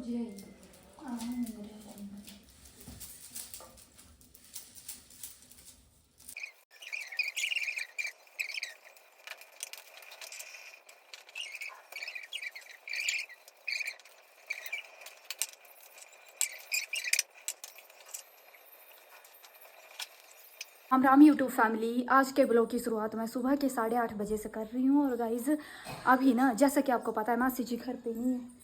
Ram Ram YouTube family. आज के blog की शुरुआत मैं सुबह के 8:30 बजे से कर रही हूँ। और गाइज़ अभी ना, जैसा कि आपको पता है, मासी जी घर पे नहीं है,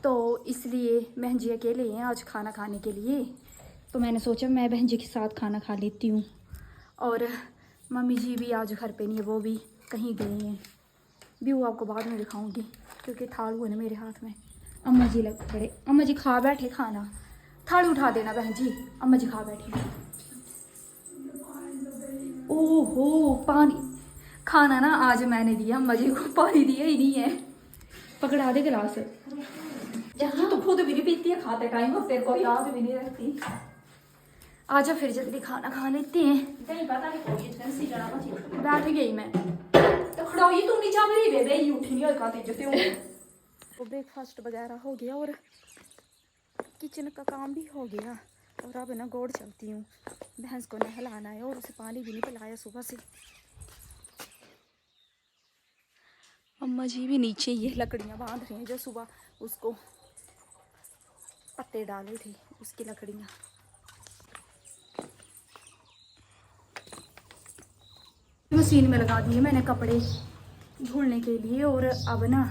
तो इसलिए बहन जी अकेले हैं आज खाना खाने के लिए। तो मैंने सोचा मैं बहन जी के साथ खाना खा लेती हूँ। और मम्मी जी भी आज घर पे नहीं है, वो भी कहीं गए हैं। व्यू आपको बाद में दिखाऊँगी क्योंकि थाल हुए ना मेरे हाथ में। अम्मा जी लग पड़े, अम्मा जी खा बैठे खाना। थाली उठा देना बहन जी, अम्मा जी खा बैठी। ओहो पानी खाना ना आज मैंने दिया, मजे को पानी दिया ही नहीं है। पकड़ा दे गिलास। जहाँ तो खुद भी नहीं पीती है खाते टाइम, और तेरे को याद भी नहीं रखती। आजा फिर जल्दी खाना खा लेते हैं। बैठ गई मैं तो खड़ा हुई, तू नीचा मेरी बेबे ही उठी नहीं होगा तेजते। तो ब्रेकफास्ट वगैरह हो गया और किचन का काम भी हो गया। और अब ना गोड़ चलती हूँ, भैंस को नहलाना है और उसे पानी भी नहीं पिलाया सुबह से। अम्मा जी भी नीचे ये लकड़ियाँ बांध रही हैं जो सुबह उसको पत्ते डाले थे, उसकी लकड़ियाँ। मशीन में लगा दिए मैंने कपड़े धुलने के लिए। और अब ना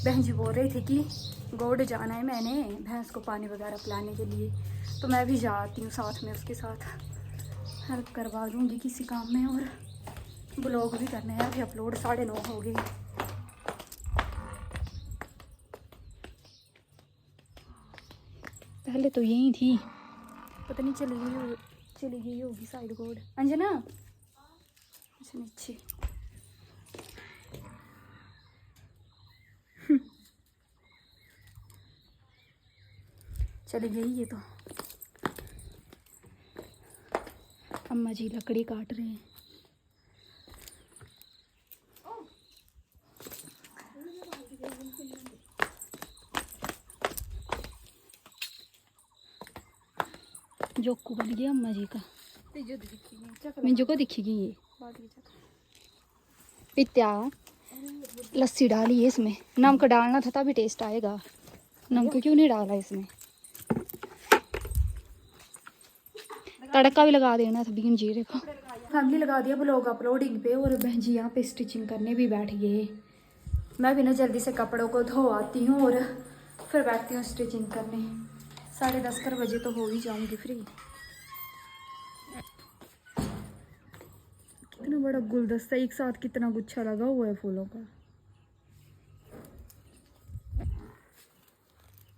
बहन जी बोल रही थी कि गोड़ जाना है मैंने भैंस को पानी वगैरह पिलाने के लिए, तो मैं भी जाती हूँ साथ में, उसके साथ हेल्प करवा दूँगी किसी काम में। और ब्लॉग भी करने हैं अभी अपलोड, 9:30 हो गई। पहले तो यही थी, पता नहीं चली गई होगी साइड गोड़। अंजना अच्छा नीचे। चली गई ये तो। अम्मा जी लकड़ी काट रहे हैं। जोकू बन गया अम्मा जी का। मुझे को दिखेगी ये पित्या। लस्सी डाली है इसमें, नमक डालना था तभी टेस्ट आएगा। नमक क्यों नहीं डाला इसमें? तड़का भी लगा देना था बीन जीरे को। फैमिली लगा दिया ब्लॉग अपलोडिंग पे, और बहन जी यहाँ पे स्टिचिंग करने भी बैठ गए। मैं भी ना जल्दी से कपड़ों को धो आती हूँ और फिर बैठती हूँ स्टिचिंग करने। 10:30 बजे तो हो ही जाऊँगी फ्री। कितना बड़ा गुलदस्ता, एक साथ कितना गुच्छा लगा हुआ है फूलों का।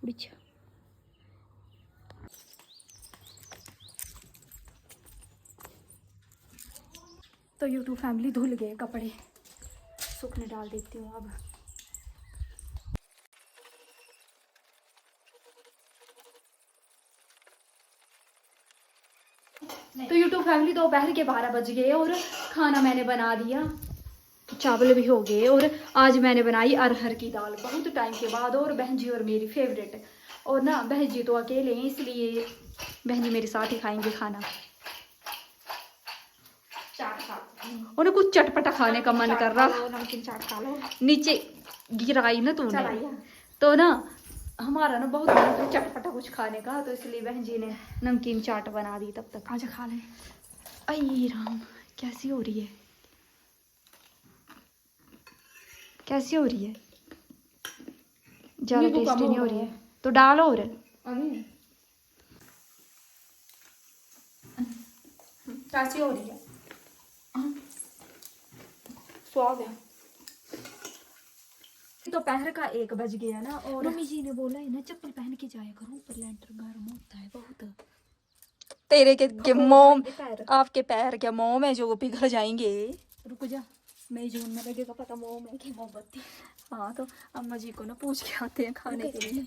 अच्छा तो यूट्यूब फैमिली धुल गए कपड़े, सूखने डाल देती हूँ अब। तो यूट्यूब फैमिली दोपहर के 12 बज गए और खाना मैंने बना दिया, चावल भी हो गए। और आज मैंने बनाई अरहर की दाल बहुत टाइम के बाद, और बहन जी और मेरी फेवरेट। और ना बहन जी तो अकेले हैं, इसलिए बहन जी मेरे साथ ही खाएंगे खाना। उन्हें कुछ चटपटा खाने का मन कर रहा, नमकीन चाट खा लो। नीचे गिराई ना तूने, तो ना हमारा ना बहुत मन था चटपटा कुछ खाने का, तो इसलिए बहन जी ने नमकीन चाट बना दी। तब तक आजा खा ले। अये राम, कैसी हो रही है, कैसी हो रही है? ज्यादा टेस्टी नहीं हो रही है तो डालो। और कैसी हो रही है? स्वाद है। दोपहर का 1 बज गया ना, और मम्मी जी ने बोला है ना चप्पल पहन के जाया करो, ऊपर लेंटर गर्म होता है बहुत। तेरे के मोम, आपके पैर क्या मोम है जो पिघल जाएंगे? रुक जा, मई जून में लगेगा पता मोम है कि मोमबत्ती। हाँ तो अम्मा जी को ना पूछ के आते हैं खाने के लिए।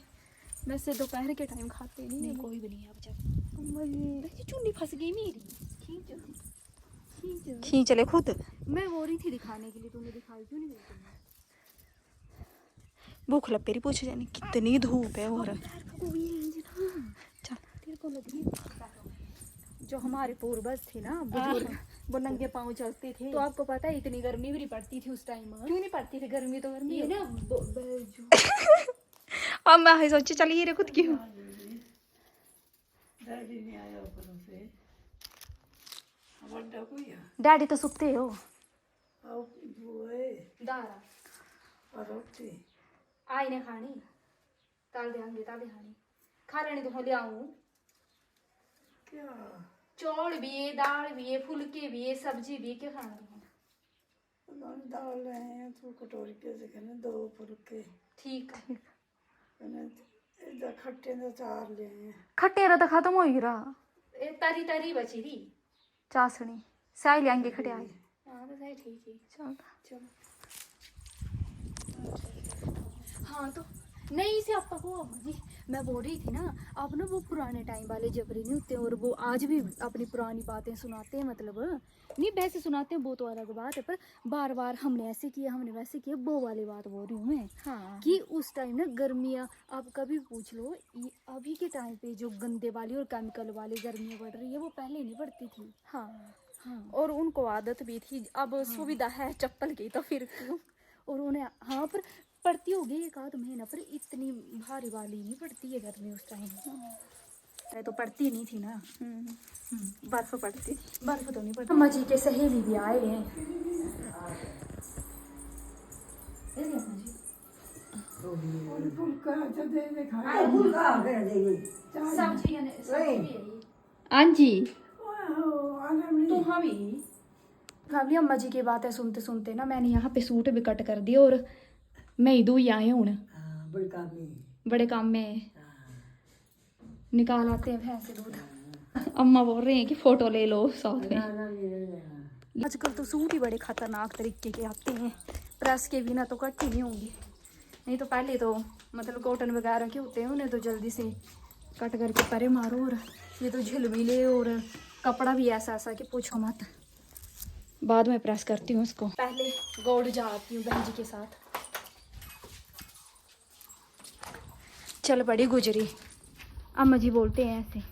वैसे दोपहर के टाइम खाते नहीं, कोई भी नहीं है। अब जब अम्मा जी चुन्नी फंस गई मेरी, खींच ले खुद। मैं वो रही थी दिखाने के लिए, तूने दिखाई क्यों नहीं? भूख लग रही, पूछ जानी कितनी धूप है। और जो हमारे पूर्वज थे ना बुजुर्ग, वो नंगे पाँव चलते थे। तो आपको पता है इतनी गर्मी भी नहीं पड़ती थी उस टाइम। क्यों नहीं पड़ती थी गर्मी? तो गर्मी है ना। अब मैं सोची चलिए रे खुद क्यों डैडी तो सुते हो दारा आई ने खानी ताल देंगे ताले खानी खा लेनी तो ले आऊं क्या चौल भी है, दाल भी है, फुलके भी है, सब्जी भी है। क्या खाना तुम्हें? दाल है तो कटोरी पे से खाने 2 फुलके। ठीक है। इधर खट्टे ना चार ले खट्टे रा तो खत्म हो ही रहा। ए तरी तरी बची थी चासनी साई लेंगे खटे आए। हां तो सही ठीक है। चल चलो। हाँ तो नहीं से आपका को जी मैं बोल रही थी ना, आप ना वो पुराने टाइम वाले जबरी नहीं होते और वो आज भी अपनी पुरानी बातें सुनाते हैं। मतलब नहीं वैसे सुनाते हैं वो तो अलग बात है, पर बार बार हमने ऐसे किया हमने वैसे किया वो वाली बात बोल रही हूँ मैं। हाँ। कि उस टाइम ना गर्मियाँ आप कभी पूछ लो, अभी के टाइम पे जो गंदे वाली और केमिकल वाली गर्मियाँ बढ़ रही है वो पहले नहीं बढ़ती थी। हाँ हाँ। और उनको आदत भी थी। अब हाँ। सुविधा है चप्पल की तो फिर क्यों। और उन्हें हाँ पर पड़ती होगी एक आध महीना, पर इतनी भारी वाली नहीं पड़ती है गर्मी उस टाइम। अरे तो पड़ती नहीं थी ना। बर्फ पड़ती थी। बर्फ तो नहीं पड़ती। अम्मा जी के सहेली भी आए हैं। हाँ जी तो हाँ भी काबली अम्मा जी की बातें सुनते सुनते ना मैंने यहाँ पे सूट भी कट कर दिया और मैं ही दो ही आए हूँ बड़े काम में निकाल आते हैं भैंस से दूध। अम्मा बोल रहे हैं कि फोटो ले लो साथ में। आजकल तो सूट ही बड़े खतरनाक तरीके के आते हैं, प्रेस के बिना तो कट ही नहीं होंगे। नहीं तो पहले तो मतलब कॉटन वगैरह के होते हैं उन्हें तो जल्दी से कट करके परे मारो। और ये तो झिलमिले और कपड़ा भी ऐसा ऐसा कि पूछो मत। बाद में प्रेस करती हूँ उसको, पहले गौड़ जाती हूँ बहन जी के साथ। चल बड़ी गुजरी अम्मा जी बोलते हैं ऐसे,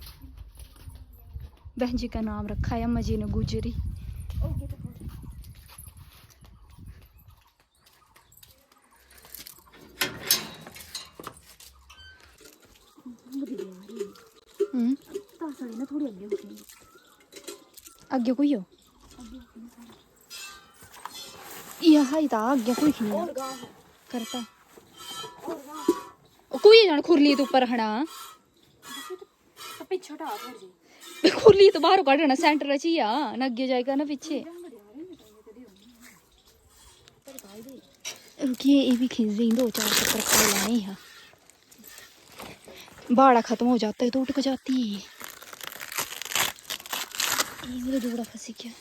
बहन जी का नाम रखा है अम्मा जी ने गुजरी। ना थोड़ी आगे कोई हो यहाँ ही था आगे कोई नहीं करता कोई जान खुरली तो ऊपर हना खुरली तो बाहर काटना सेंटर चाहिए ना अगे जाएगा ना पीछे। रुकिए ये भी खींच दें 2-4 चक्कर खा लाए हैं। बाड़ा खत्म हो जाता है तो उठ जाती है। ये मेरा जोड़ा फंसी क्या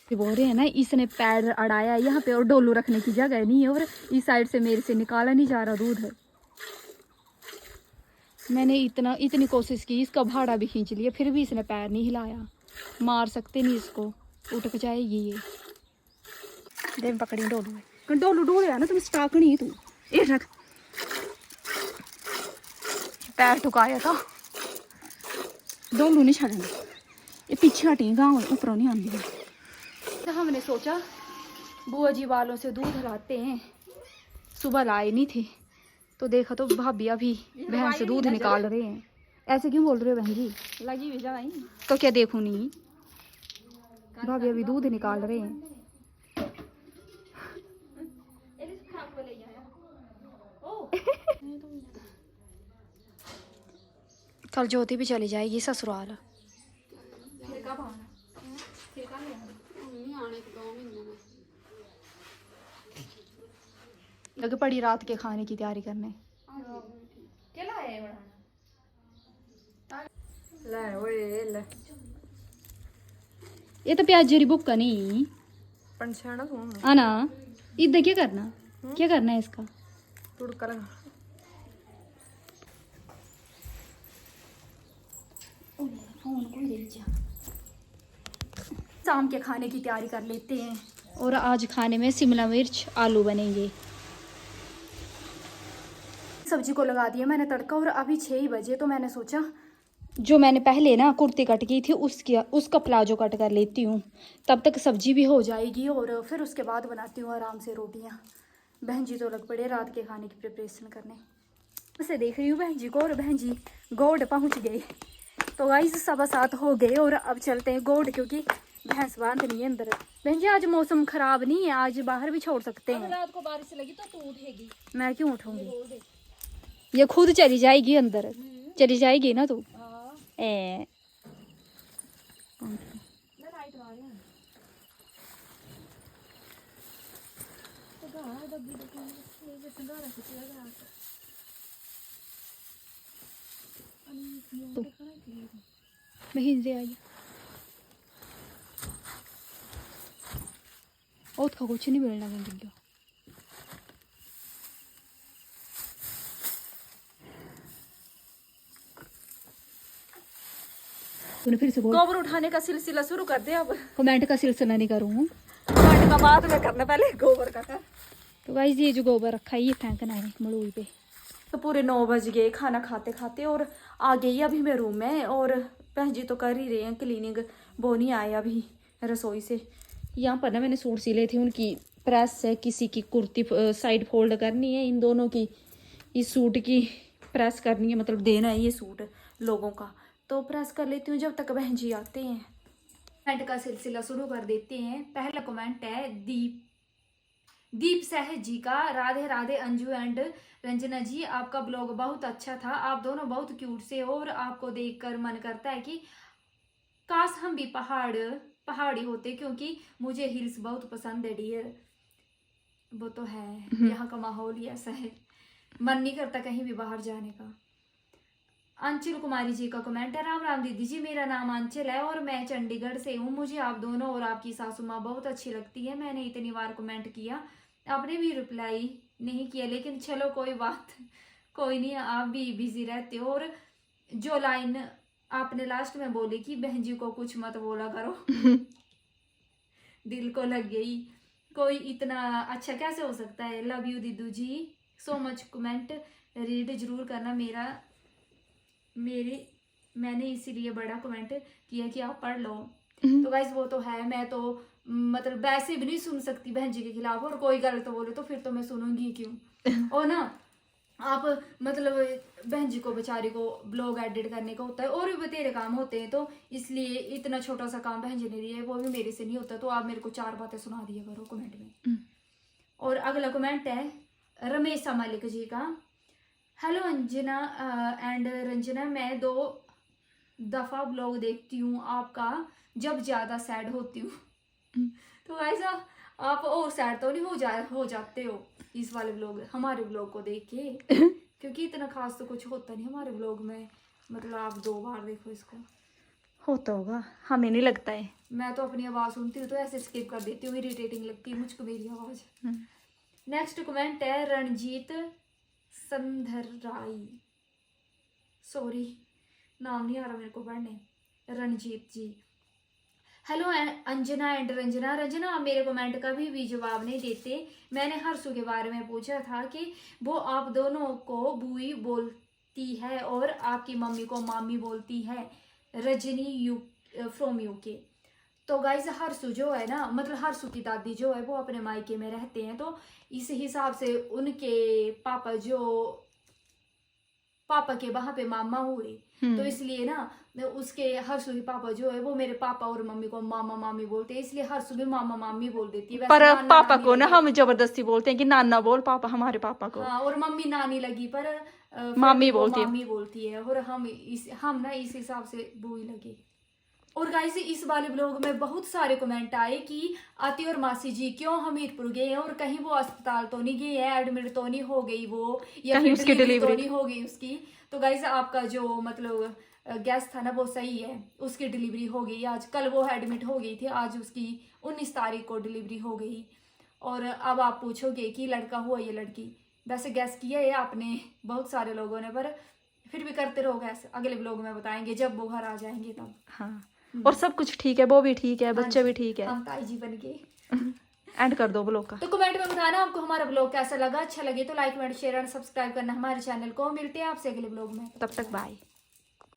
बोल रहे हैं ना इसने पैर अड़ाया यहाँ पे और डोलू रखने की जगह नहीं है और इस साइड से मेरे से निकाला नहीं जा रहा दूध है। मैंने इतनी कोशिश की इसका भाड़ा भी खींच लिया फिर भी इसने पैर नहीं हिलाया। मार सकते नहीं इसको, उठ जाएगी ये। देख पकड़ी डोलू डोलू डोले ना तुम स्टाक नहीं तू ये रख पैर ठुकाया था डोलू नहीं छड़ना ये पीछे हटी गाँव ऊपरों नहीं आती। तो हमने सोचा बुआ जी वालों से दूध लाते हैं, सुबह लाए नहीं थे तो देखा तो भाभी अभी बहन से दूध निकाल रहे हैं। ऐसे क्यों बोल रहे हो बहन जी? लगी भी जाए तो क्या देखूं नहीं, भाभी अभी दूध निकाल रहे हैं। कल ज्योति भी चली जाएगी ससुराल। लगे पड़ी रात के खाने की तैयारी करने। ये तो प्याजी बुक नहीं आना इधर क्या करना है इसका तुड़का लगा। फोन को ले जा। शाम के खाने की तैयारी कर लेते हैं और आज खाने में शिमला मिर्च आलू बनेंगे। सब्जी को लगा दिया मैंने तड़का और अभी 6 ही बजे, तो मैंने सोचा जो मैंने पहले ना कुर्ती कट की थी उसका प्लाजो कट कर लेती हूँ, तब तक सब्जी भी हो जाएगी और फिर उसके बाद बनाती हूँ आराम से रोटियाँ। बहन जी तो लग पड़े रात के खाने की प्रिपरेशन करने। उसे देख रही हूँ बहन जी को, और बहन जी गोड पहुँच गए। तो गाइस 7:15 हो गए और अब चलते हैं गोड, क्योंकि भैंस बांधनी है अंदर। बहन जी आज मौसम खराब नहीं है, आज बाहर भी छोड़ सकते हैं। रात को बारिश लगी तो तू उठेगी। मैं क्यों उठूंगी, ये खुद चली जाएगी अंदर, चली जाएगी ना तू। ए महीने आई और का कुछ नहीं मिलना बहन। तूने फिर से बोल, गोबर उठाने का सिलसिला शुरू कर दे अब। कमेंट का सिलसिला नहीं करूँ, कमेंट का बाद में करना, पहले गोबर का कर। तो गाइस ये जो गोबर रखा है ये फेंकना है मड़ूई पे। तो पूरे 9 बज गए खाना खाते खाते और आ गई अभी मैं रूम में, और बहन जी तो कर ही रहे हैं क्लीनिंग। वो नहीं आए अभी रसोई से। यहाँ पर ना मैंने सूट सिले थे, उनकी प्रेस है, किसी की कुर्ती साइड फोल्ड करनी है, इन दोनों की, इस सूट की प्रेस करनी है, मतलब देना है ये सूट लोगों का, तो प्रेस कर लेती हूँ जब तक बहन जी आते हैं। कमेंट का सिलसिला शुरू कर देते हैं। पहला कमेंट है दीप सहज जी का। राधे राधे अंजू एंड रंजना जी, आपका ब्लॉग बहुत अच्छा था, आप दोनों बहुत क्यूट से हो और आपको देखकर मन करता है कि काश हम भी पहाड़ी होते, क्योंकि मुझे हिल्स बहुत पसंद है डियर। वो तो है, यहाँ का माहौल ही ऐसा है, मन नहीं करता कहीं भी बाहर जाने का। अंचल कुमारी जी का कमेंट है। राम राम दीदी जी, मेरा नाम अंचल है और मैं चंडीगढ़ से हूँ। मुझे आप दोनों और आपकी सासू माँ बहुत अच्छी लगती है। मैंने इतनी बार कमेंट किया, आपने भी रिप्लाई नहीं किया, लेकिन चलो कोई बात कोई नहीं, आप भी बिजी रहते हो। और जो लाइन आपने लास्ट में बोली कि बहन जी को कुछ मत बोला करो दिल को लग गई। कोई इतना अच्छा कैसे हो सकता है। लव यू दीदू जी सो मच। कमेंट रीड जरूर करना मैंने इसीलिए बड़ा कमेंट किया कि आप पढ़ लो। तो गाइस वो तो है, मैं तो मतलब वैसे भी नहीं सुन सकती बहन जी के खिलाफ, और कोई गलत तो बोले तो फिर तो मैं सुनूंगी क्यों। और ना आप मतलब बहन जी को बेचारी को ब्लॉग एडिट करने का होता है और भी बतेरे काम होते हैं, तो इसलिए इतना छोटा सा काम बहन जी ने दिया है, वो भी मेरे से नहीं होता, तो आप मेरे को 4 बातें सुना दिया करो कमेंट में। और अगला कमेंट है रमेश मलिक जी का। हेलो अंजना एंड रंजना, मैं 2 दफा ब्लॉग देखती हूँ आपका जब ज्यादा सैड होती हूँ। तो ऐसा आप और सैड तो नहीं हो जाते हो इस वाले ब्लॉग, हमारे ब्लॉग को देख के, क्योंकि इतना खास तो कुछ होता नहीं हमारे ब्लॉग में, मतलब आप 2 बार देखो इसको। होता होगा, हमें नहीं लगता है। मैं तो अपनी आवाज सुनती हूँ तो ऐसे स्किप कर देती हूँ, इरिटेटिंग लगती है मुझको मेरी आवाज। नेक्स्ट कमेंट है रणजीत संधराई, सॉरी नाम नहीं आ रहा मेरे को पढ़ने, रणजीत जी। हेलो अंजना एंड रंजना, आप मेरे कमेंट का भी जवाब नहीं देते। मैंने हर्षु के बारे में पूछा था कि वो आप दोनों को बुई बोलती है और आपकी मम्मी को मामी बोलती है। Rajni from UK. तो गाइज हर्षु जो है ना, मतलब हर्षु की दादी जो है वो अपने मायके में रहते हैं, तो इस हिसाब से उनके पापा के वहां पे मामा हुए, तो इसलिए ना उसके हर्षु के पापा जो है वो मेरे पापा और मम्मी को मामा मामी बोलते हैं, इसलिए हर्षु भी मामा मामी बोल देती है। पर पापा को ना हम जबरदस्ती बोलते हैं कि नाना बोल पापा, हमारे पापा को। हाँ, और मम्मी नानी लगी पर मामी बोलती है, और हम ना इस हिसाब से बुई लगी। और गाइस इस वाले ब्लॉग में बहुत सारे कमेंट आए कि आती और मासी जी क्यों हमीरपुर गए हैं और कहीं वो अस्पताल तो नहीं गए हैं, एडमिट तो नहीं हो गई वो, या फिर उसकी डिलीवरी तो नहीं हो गई उसकी। तो गाइस आपका जो मतलब गैस था ना वो सही है, उसकी डिलीवरी हो गई आज। कल वो एडमिट हो गई थी, आज उसकी 19 तारीख को डिलीवरी हो गई। और अब आप पूछोगे कि लड़का हुआ या लड़की, वैसे गैस किया है आपने बहुत सारे लोगों ने, पर फिर भी करते रहोगे ऐसे, अगले ब्लॉग में बताएंगे जब वो घर आ जाएंगे तब। हाँ, और सब कुछ ठीक है, वो भी ठीक है, बच्चे भी ठीक है। हम ताई जी बन गए। एंड कर दो ब्लॉग का। तो कमेंट में बताना आपको हमारा ब्लॉग कैसा लगा, अच्छा लगे तो like comment share and subscribe करना हमारे चैनल को। मिलते हैं आपसे अगले ब्लॉग में, तब तक बाय।